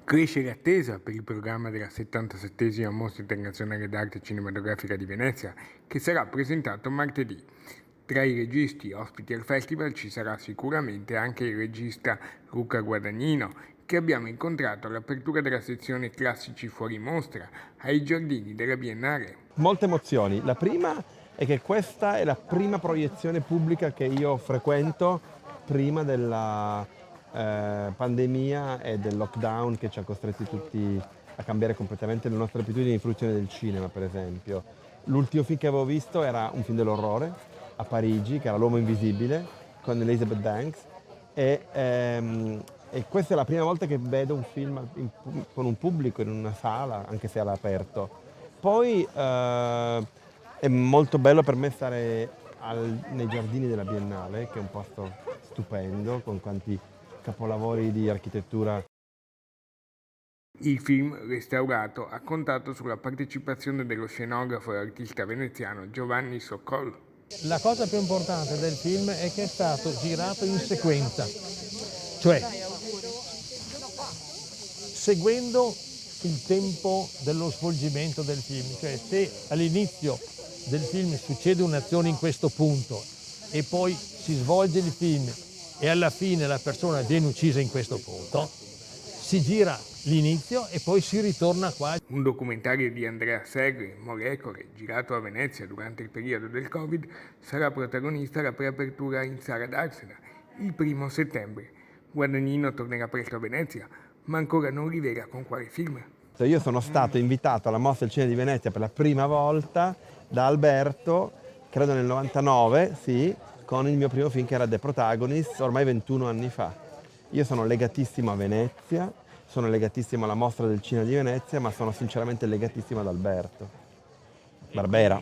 Cresce l'attesa per il programma della 77esima Mostra Internazionale d'Arte Cinematografica di Venezia, che sarà presentato martedì. Tra i registi ospiti al festival ci sarà sicuramente anche il regista Luca Guadagnino, che abbiamo incontrato all'apertura della sezione Classici Fuori Mostra ai giardini della Biennale. Molte emozioni. La prima è che questa è la prima proiezione pubblica che io frequento prima della pandemia e del lockdown che ci ha costretti tutti a cambiare completamente le nostre abitudini di fruizione del cinema, per esempio. L'ultimo film che avevo visto era un film dell'orrore a Parigi, che era L'uomo invisibile, con Elizabeth Banks, e questa è la prima volta che vedo un film con un pubblico in una sala, anche se all'aperto. Poi è molto bello per me stare nei giardini della Biennale, che è un posto stupendo, con quanti capolavori di architettura. Il film, restaurato, ha contato sulla partecipazione dello scenografo e artista veneziano Giovanni Soccollo. La cosa più importante del film è che è stato girato in sequenza, cioè seguendo il tempo dello svolgimento del film, cioè se all'inizio del film succede un'azione in questo punto e poi si svolge il film e alla fine la persona viene uccisa in questo punto, si gira l'inizio e poi si ritorna qua. Un documentario di Andrea Segre, Molecole, girato a Venezia durante il periodo del Covid, sarà protagonista alla preapertura in Sala d'Arsena il 1° settembre. Guadagnino tornerà presto a Venezia, ma ancora non rivela con quale film. Io sono stato invitato alla Mostra del Cinema di Venezia per la prima volta da Alberto, credo nel 99, sì, con il mio primo film che era The Protagonist, ormai 21 anni fa. Io sono legatissimo a Venezia, sono legatissimo alla Mostra del Cinema di Venezia, ma sono sinceramente legatissimo ad Alberto Barbera.